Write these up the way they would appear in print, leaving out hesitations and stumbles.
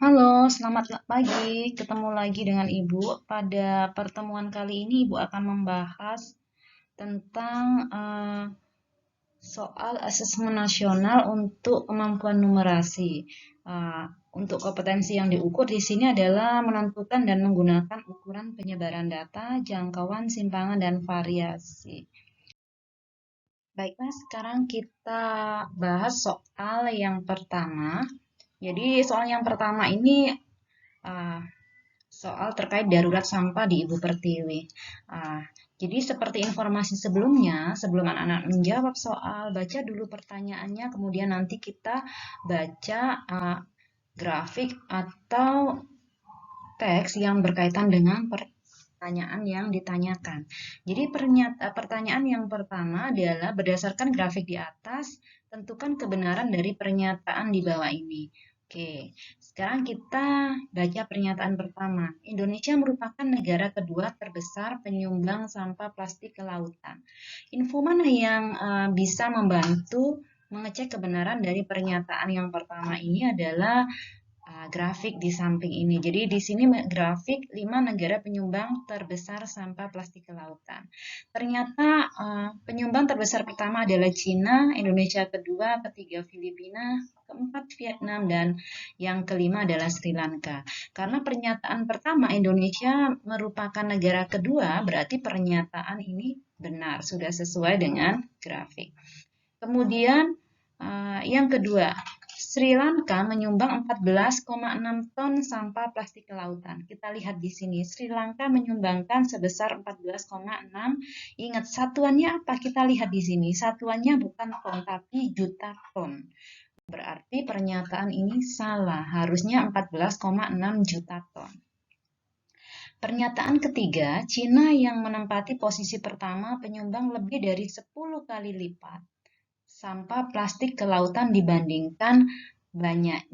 Halo, selamat pagi. Ketemu lagi dengan Ibu. Pada pertemuan kali ini, Ibu akan membahas tentang soal asesmen nasional untuk kemampuan numerasi. Untuk kompetensi yang diukur di sini adalah menentukan dan menggunakan ukuran penyebaran data, jangkauan, simpangan, dan variasi. Baiklah, sekarang kita bahas soal yang pertama. Jadi, soal yang pertama ini uh, soal terkait darurat sampah di Ibu Pertiwi. Jadi seperti informasi sebelumnya, sebelum anak-anak menjawab soal, baca dulu pertanyaannya, kemudian nanti kita baca grafik atau teks yang berkaitan dengan pertanyaan yang ditanyakan. Jadi pertanyaan yang pertama adalah berdasarkan grafik di atas, tentukan kebenaran dari pernyataan di bawah ini. Oke, sekarang kita baca pernyataan pertama. Indonesia merupakan negara kedua terbesar penyumbang sampah plastik ke lautan. Info mana yang bisa membantu mengecek kebenaran dari pernyataan yang pertama ini adalah grafik di samping ini. Jadi di sini grafik 5 negara penyumbang terbesar sampah plastik ke lautan. Ternyata penyumbang terbesar pertama adalah Cina, Indonesia kedua, ketiga Filipina, keempat Vietnam, dan yang kelima adalah Sri Lanka. Karena pernyataan pertama Indonesia merupakan negara kedua, berarti pernyataan ini benar, sudah sesuai dengan grafik. Kemudian yang kedua, Sri Lanka menyumbang 14,6 ton sampah plastik ke lautan. Kita lihat di sini, Sri Lanka menyumbangkan sebesar 14,6. Ingat, satuannya apa? Kita lihat di sini, satuannya bukan ton, tapi juta ton. Berarti pernyataan ini salah, harusnya 14,6 juta ton. Pernyataan ketiga, Cina yang menempati posisi pertama penyumbang lebih dari 10 kali lipat sampah plastik ke lautan dibandingkan banyak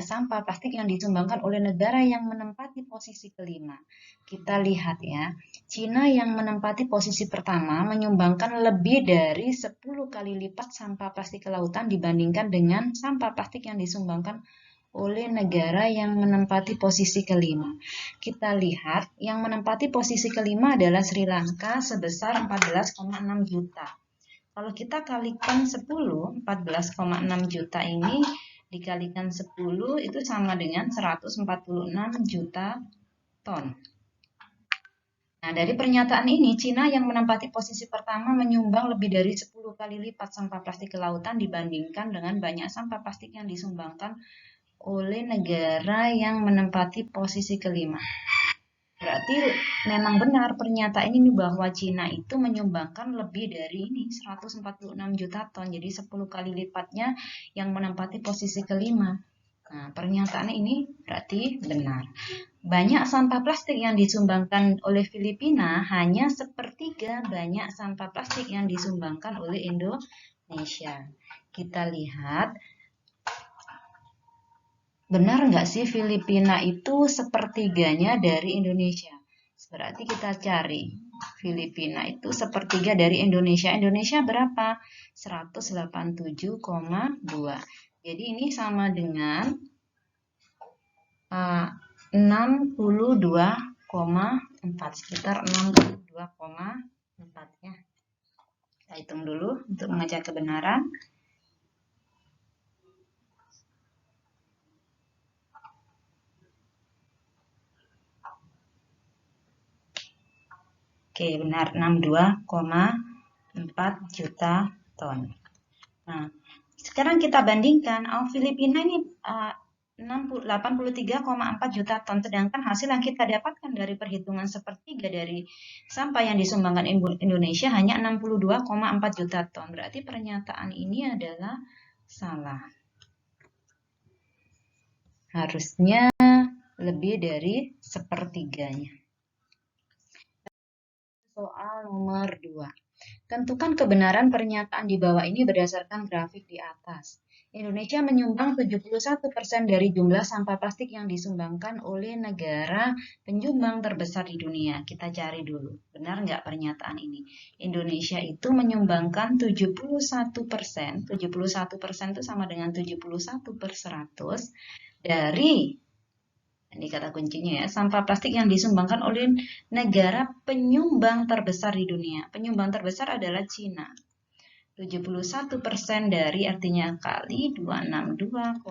sampah plastik yang disumbangkan oleh negara yang menempati posisi kelima. Kita lihat ya, Cina yang menempati posisi pertama menyumbangkan lebih dari 10 kali lipat sampah plastik ke lautan dibandingkan dengan sampah plastik yang disumbangkan oleh negara yang menempati posisi kelima. Kita lihat, yang menempati posisi kelima adalah Sri Lanka sebesar 14,6 juta. Kalau kita kalikan 10, 14,6 juta ini dikalikan 10 itu sama dengan 146 juta ton. Nah, dari pernyataan ini, Cina yang menempati posisi pertama menyumbang lebih dari 10 kali lipat sampah plastik ke lautan dibandingkan dengan banyak sampah plastik yang disumbangkan oleh negara yang menempati posisi kelima. Berarti memang benar pernyataan ini bahwa Cina itu menyumbangkan lebih dari ini 146 juta ton, jadi 10 kali lipatnya yang menempati posisi kelima. Nah, pernyataan ini berarti benar. Banyak sampah plastik yang disumbangkan oleh Filipina hanya sepertiga banyak sampah plastik yang disumbangkan oleh Indonesia. Kita lihat, benar nggak sih Filipina itu sepertiganya dari Indonesia? Berarti kita cari. Filipina itu sepertiga dari Indonesia. Indonesia berapa? 187,2. Jadi ini sama dengan 62,4. Sekitar 62,4 ya. Kita hitung dulu untuk mengecek kebenaran. Oke, benar 62,4 juta ton. Nah, sekarang kita bandingkan, Filipina ini 83,4 juta ton, sedangkan hasil yang kita dapatkan dari perhitungan sepertiga dari sampah yang disumbangkan Indonesia hanya 62,4 juta ton. Berarti pernyataan ini adalah salah. Harusnya lebih dari sepertiganya. Soal nomor 2. Tentukan kebenaran pernyataan di bawah ini berdasarkan grafik di atas. Indonesia menyumbang 71% dari jumlah sampah plastik yang disumbangkan oleh negara penyumbang terbesar di dunia. Kita cari dulu, benar nggak pernyataan ini? Indonesia itu menyumbangkan 71%, 71% itu sama dengan 71/100 dari, ini kata kuncinya ya, sampah plastik yang disumbangkan oleh negara penyumbang terbesar di dunia. Penyumbang terbesar adalah Cina. 71% dari artinya kali 262,9.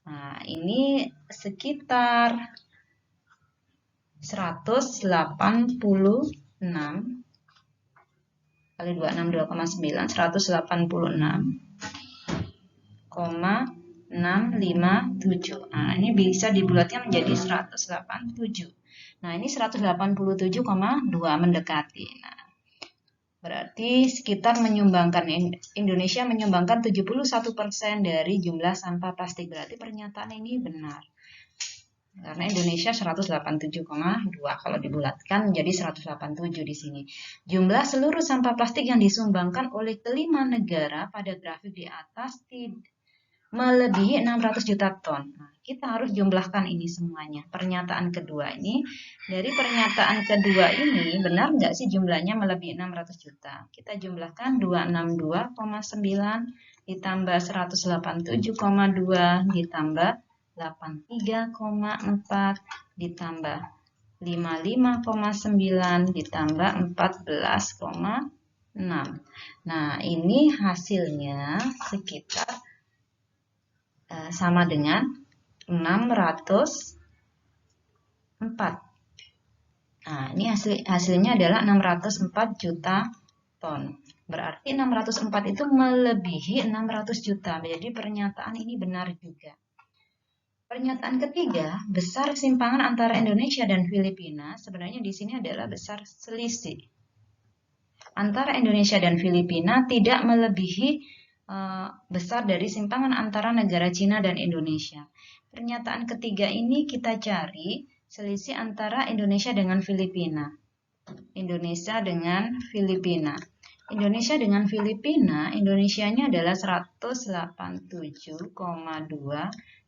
Nah, ini sekitar 186 kali 262,9, 186,657. Nah, ini bisa dibulatnya menjadi 187. Nah, ini 187,2 mendekati. Nah, berarti sekitar Indonesia menyumbangkan 71% dari jumlah sampah plastik. Berarti pernyataan ini benar. Karena Indonesia 187,2 kalau dibulatkan menjadi 187 di sini. Jumlah seluruh sampah plastik yang disumbangkan oleh kelima negara pada grafik di atas melebihi 600 juta ton. Nah, kita harus jumlahkan ini semuanya. Pernyataan kedua ini, dari pernyataan kedua ini, benar nggak sih jumlahnya melebihi 600 juta? Kita jumlahkan 262,9 ditambah 187,2 ditambah 83,4 ditambah 55,9 ditambah 14,6. Nah, ini hasilnya sekitar sama dengan 604. Nah, ini hasilnya adalah 604 juta ton. Berarti 604 itu melebihi 600 juta. Jadi pernyataan ini benar juga. Pernyataan ketiga, besar simpangan antara Indonesia dan Filipina sebenarnya di sini adalah besar selisih. Antara Indonesia dan Filipina tidak melebihi besar dari simpangan antara negara Cina dan Indonesia. Pernyataan ketiga ini kita cari selisih antara Indonesia dengan Filipina. Indonesia dengan Filipina. Indonesia dengan Filipina, Indonesianya adalah 187,2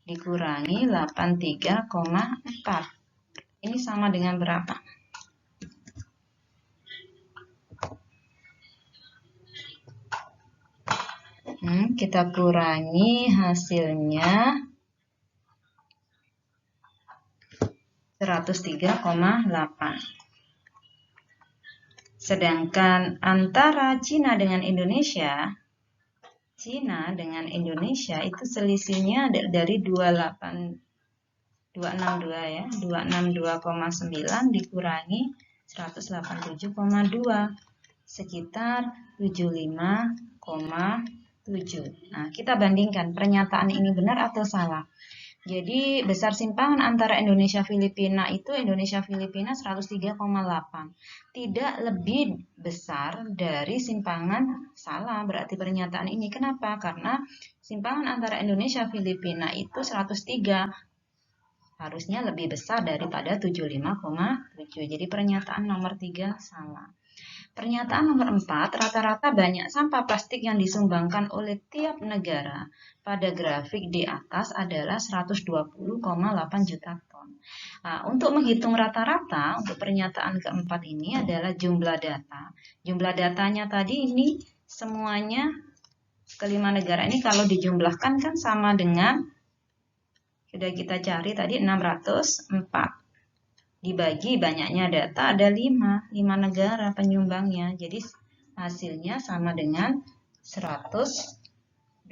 dikurangi 83,4. Ini sama dengan berapa? Kita kurangi hasilnya 103,8. Sedangkan antara Cina dengan Indonesia itu selisihnya dari 262 ya, 262,9 dikurangi 187,2 sekitar 75,7. Nah, kita bandingkan pernyataan ini benar atau salah. Jadi besar simpangan antara Indonesia-Filipina itu Indonesia-Filipina 103,8. Tidak lebih besar dari simpangan salah berarti pernyataan ini. Kenapa? Karena simpangan antara Indonesia-Filipina itu 103. Harusnya lebih besar daripada 75,7. Jadi pernyataan nomor 3 salah. Pernyataan nomor 4, rata-rata banyak sampah plastik yang disumbangkan oleh tiap negara pada grafik di atas adalah 120,8 juta ton. Nah, untuk menghitung rata-rata, untuk pernyataan keempat ini adalah jumlah data. Jumlah datanya tadi ini semuanya kelima negara ini kalau dijumlahkan kan sama dengan, sudah kita cari tadi 604. Dibagi banyaknya data ada 5 negara penyumbangnya. Jadi hasilnya sama dengan 120,8.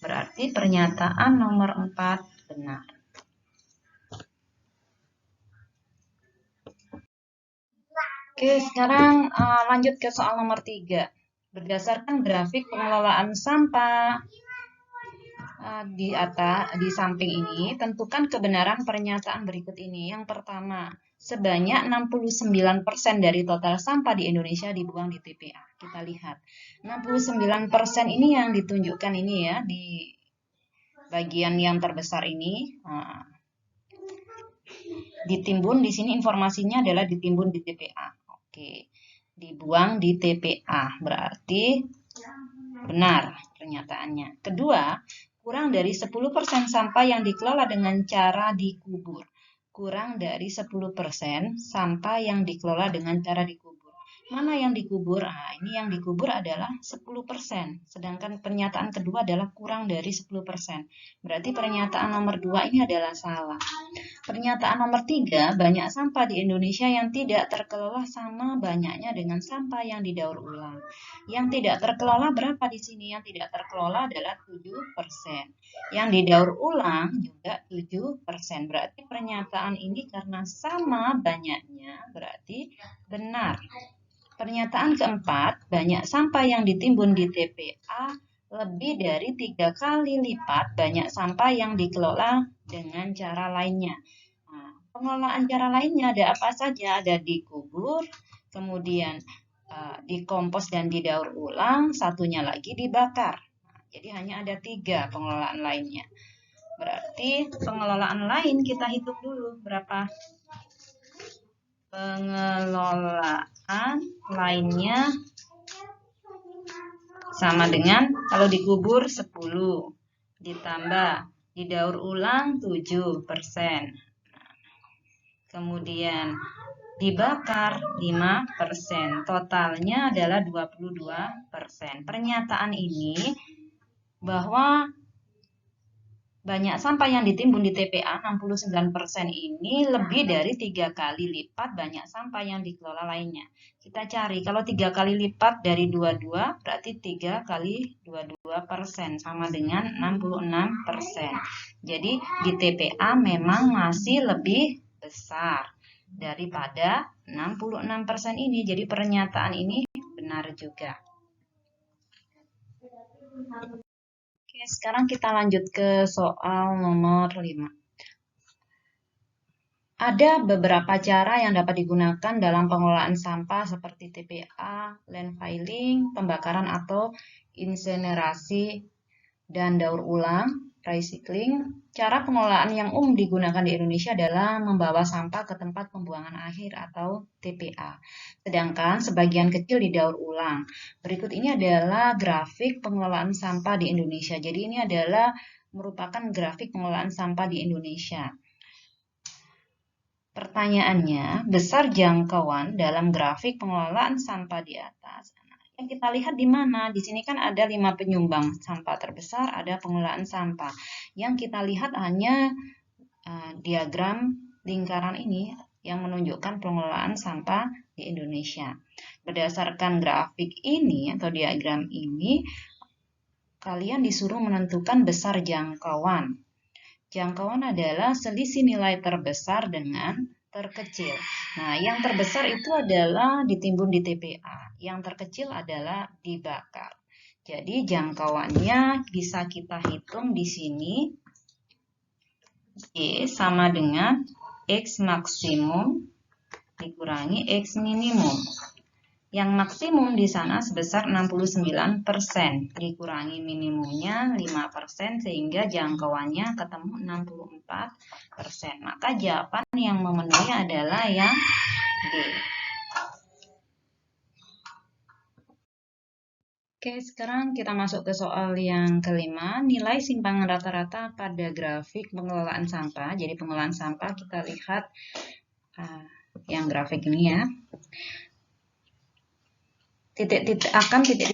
Berarti pernyataan nomor 4 benar. Oke, sekarang lanjut ke soal nomor 3. Berdasarkan grafik pengelolaan sampah di samping ini, tentukan kebenaran pernyataan berikut ini. Yang pertama, sebanyak 69% dari total sampah di Indonesia dibuang di TPA. Kita lihat, 69% ini yang ditunjukkan ini ya, di bagian yang terbesar ini. Ditimbun di sini informasinya adalah ditimbun di TPA. Oke. dibuang di TPA. Berarti benar pernyataannya. Kedua, kurang dari 10% sampah yang dikelola dengan cara dikubur. Kurang dari 10% sampah yang dikelola dengan cara dikubur. Mana yang dikubur? Nah, ini yang dikubur adalah 10%. Sedangkan pernyataan kedua adalah kurang dari 10%. Berarti pernyataan nomor 2 ini adalah salah. Pernyataan nomor 3, banyak sampah di Indonesia yang tidak terkelola sama banyaknya dengan sampah yang didaur ulang. Yang tidak terkelola berapa di sini? Yang tidak terkelola adalah 7%. Yang didaur ulang juga 7%. Berarti pernyataan ini karena sama banyaknya, berarti benar. Pernyataan keempat, banyak sampah yang ditimbun di TPA lebih dari 3 kali lipat banyak sampah yang dikelola dengan cara lainnya. Nah, pengelolaan cara lainnya ada apa saja? Ada dikubur, kemudian dikompos dan didaur ulang, satunya lagi dibakar. Nah, jadi hanya ada 3 pengelolaan lainnya. Berarti pengelolaan lain kita hitung dulu berapa? Pengelolaan lainnya sama dengan kalau dikubur 10 ditambah didaur ulang 7%. Kemudian dibakar 5%. Totalnya adalah 22%. Pernyataan ini bahwa banyak sampah yang ditimbun di TPA 69% ini lebih dari 3 kali lipat banyak sampah yang dikelola lainnya. Kita cari, kalau 3 kali lipat dari 22 berarti 3 kali 22% sama dengan 66%. Jadi di TPA memang masih lebih besar daripada 66% ini. Jadi pernyataan ini benar juga. Oke, sekarang kita lanjut ke soal nomor 5. Ada beberapa cara yang dapat digunakan dalam pengelolaan sampah seperti TPA, landfilling, pembakaran atau insinerasi, dan daur ulang, recycling. Cara pengelolaan yang umum digunakan di Indonesia adalah membawa sampah ke tempat pembuangan akhir atau TPA. Sedangkan sebagian kecil didaur ulang. Berikut ini adalah grafik pengelolaan sampah di Indonesia. Jadi ini adalah merupakan grafik pengelolaan sampah di Indonesia. Pertanyaannya, besar jangkauan dalam grafik pengelolaan sampah di atas. Yang kita lihat di mana? Di sini kan ada 5 penyumbang sampah terbesar, ada pengelolaan sampah. Yang kita lihat hanya diagram lingkaran ini yang menunjukkan pengelolaan sampah di Indonesia. Berdasarkan grafik ini atau diagram ini, kalian disuruh menentukan besar jangkauan. Jangkauan adalah selisih nilai terbesar dengan terkecil. Nah, yang terbesar itu adalah ditimbun di TPA. Yang terkecil adalah dibakar. Jadi jangkauannya bisa kita hitung di sini. Y sama dengan X maksimum dikurangi X minimum. Yang maksimum di sana sebesar 69%, dikurangi minimumnya 5%, sehingga jangkauannya ketemu 64%. Maka jawaban yang memenuhi adalah yang D. Oke, sekarang kita masuk ke soal yang kelima, nilai simpangan rata-rata pada grafik pengelolaan sampah. Jadi pengelolaan sampah kita lihat yang grafik ini ya. Titik-titik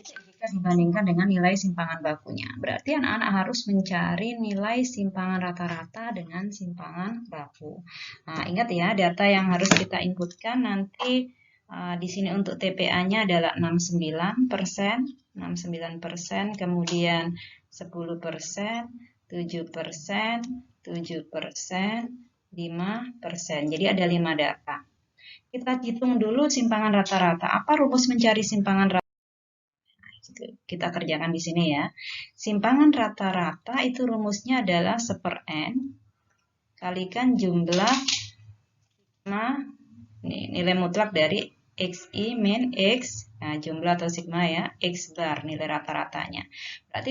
jika dibandingkan dengan nilai simpangan bakunya. Berarti anak-anak harus mencari nilai simpangan rata-rata dengan simpangan baku. Nah, ingat ya, data yang harus kita inputkan nanti di sini untuk TPA-nya adalah 69%, kemudian 10%, 7%, 7%, 5%. Jadi ada 5 data. Kita hitung dulu simpangan rata-rata. Apa rumus mencari simpangan rata-rata? Kita kerjakan di sini ya. Simpangan rata-rata itu rumusnya adalah 1/n kalikan jumlah sigma, nilai mutlak dari xi min x, nah, jumlah atau sigma ya, x bar, nilai rata-ratanya. Berarti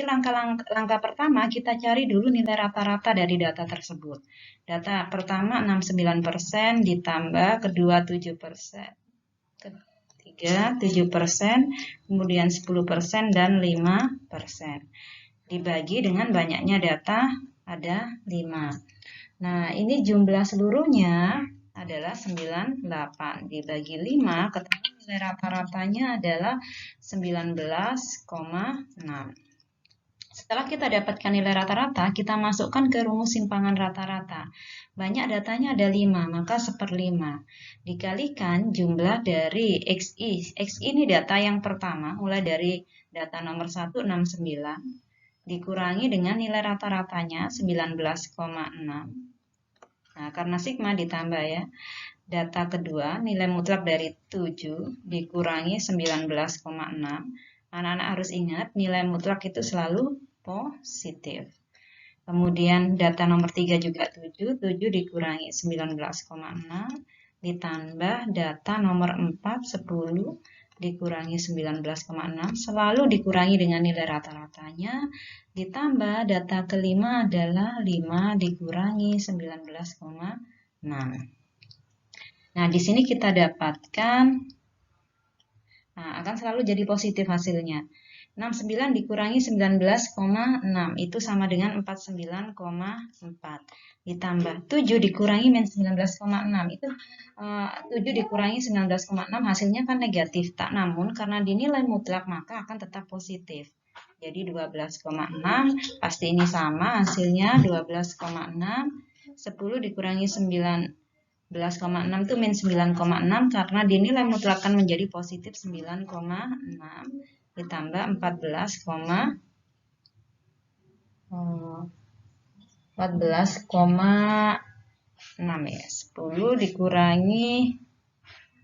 langkah pertama kita cari dulu nilai rata-rata dari data tersebut. Data pertama 69% ditambah kedua 7%, 3, 7%, kemudian 10%, dan 5%. Dibagi dengan banyaknya data, ada 5. Nah, ini jumlah seluruhnya adalah 98. Dibagi 5, ketemu nilai rata-ratanya adalah 19,6. Setelah kita dapatkan nilai rata-rata, kita masukkan ke rumus simpangan rata-rata. Banyak datanya ada 5, maka 1/5. Dikalikan jumlah dari XI. XI ini data yang pertama, mulai dari data nomor 1, 69. Dikurangi dengan nilai rata-ratanya, 19,6. Nah, karena sigma ditambah ya. Data kedua, nilai mutlak dari 7 dikurangi 19,6. Anak-anak harus ingat, nilai mutlak itu selalu positif. Kemudian data nomor 3 juga 7 dikurangi 19,6, ditambah data nomor 4, 10, dikurangi 19,6, selalu dikurangi dengan nilai rata-ratanya, ditambah data kelima adalah 5 dikurangi 19,6. Nah, di sini kita dapatkan, akan selalu jadi positif hasilnya. 69 dikurangi 19,6 itu sama dengan 49,4. Ditambah 7 dikurangi min 19,6 itu 7 dikurangi 19,6 hasilnya kan negatif. Tak namun karena dinilai mutlak maka akan tetap positif. Jadi 12,6 pasti ini sama hasilnya 12,6. 10 dikurangi 19,6 itu min 9,6 karena dinilai mutlak akan menjadi positif 9,6 ditambah 14,6 ya. 10 dikurangi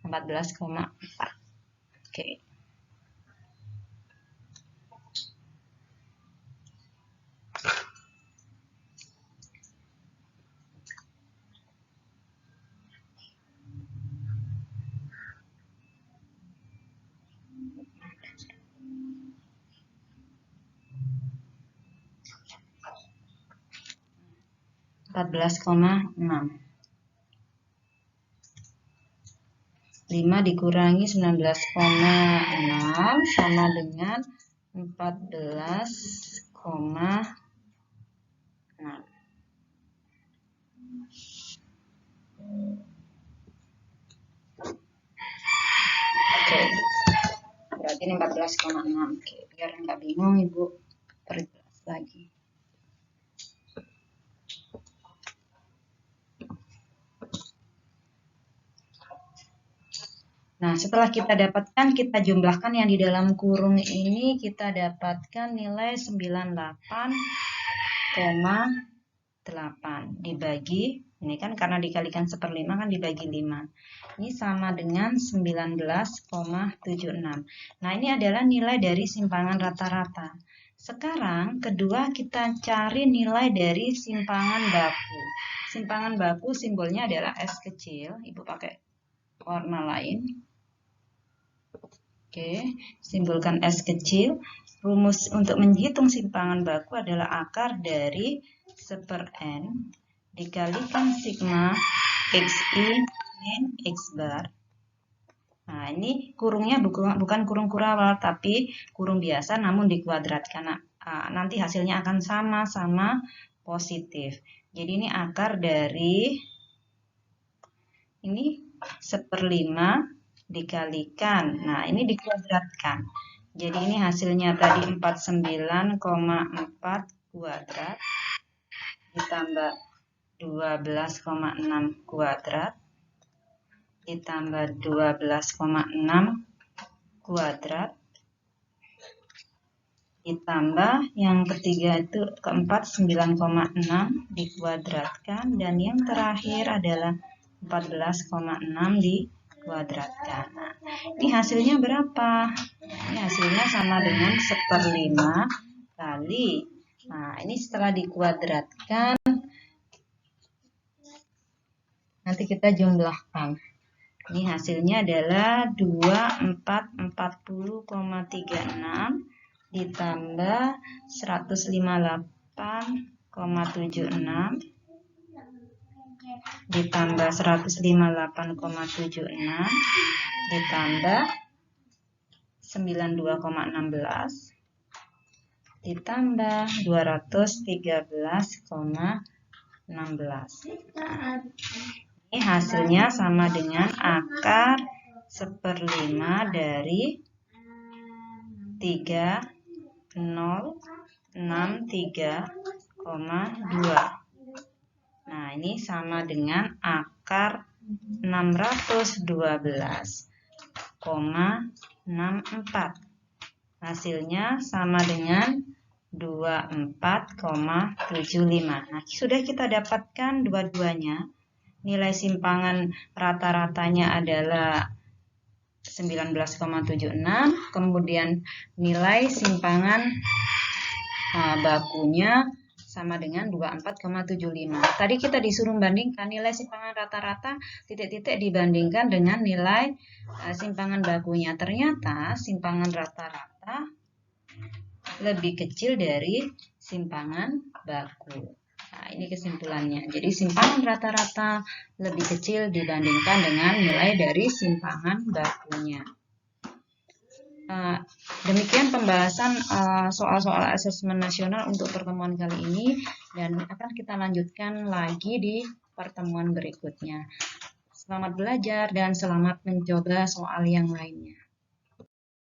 14,4. Oke. (14,6) 5 dikurangi 19,6 sama dengan 14,6. Oke, berarti ini 14,6. Oke, biar nggak bingung Ibu perjelas lagi. Nah, setelah kita dapatkan, kita jumlahkan yang di dalam kurung ini, kita dapatkan nilai 98,8 dibagi, ini kan karena dikalikan 1/5 kan dibagi 5. Ini sama dengan 19,76. Nah, ini adalah nilai dari simpangan rata-rata. Sekarang, kedua kita cari nilai dari simpangan baku. Simpangan baku simbolnya adalah S kecil, Ibu pakai warna lain. Oke, simbolkan S kecil. Rumus untuk menghitung simpangan baku adalah akar dari 1/n dikalikan sigma XI min X bar. Nah, ini kurungnya bukan kurung kurawal, tapi kurung biasa namun dikuadratkan. Nanti hasilnya akan sama-sama positif. Jadi ini akar dari ini 1/5 dikalikan, nah ini dikuadratkan. Jadi ini hasilnya tadi 49,4 kuadrat ditambah 12,6 kuadrat ditambah 12,6 kuadrat ditambah yang ketiga itu keempat 9,6 dikuadratkan dan yang terakhir adalah 14,6 dikuadratkan. Nah, ini hasilnya berapa? Ini hasilnya sama dengan 1/5 kali. Nah, ini setelah dikuadratkan, nanti kita jumlahkan. Ini hasilnya adalah 2440,36 ditambah 158,76 ditambah 158,76 ditambah 92,16 ditambah 213,16. Ini hasilnya sama dengan akar 1/5 dari 3063,2. Nah, ini sama dengan akar 612,64. Hasilnya sama dengan 24,75. Nah, sudah kita dapatkan dua-duanya. Nilai simpangan rata-ratanya adalah 19,76, kemudian nilai simpangan bakunya sama dengan 24,75. Tadi kita disuruh membandingkan nilai simpangan rata-rata titik-titik dibandingkan dengan nilai simpangan bakunya. Ternyata simpangan rata-rata lebih kecil dari simpangan baku. Nah, ini kesimpulannya. Jadi simpangan rata-rata lebih kecil dibandingkan dengan nilai dari simpangan bakunya. Demikian pembahasan soal-soal asesmen nasional untuk pertemuan kali ini, dan akan kita lanjutkan lagi di pertemuan berikutnya. Selamat belajar dan selamat mencoba soal yang lainnya.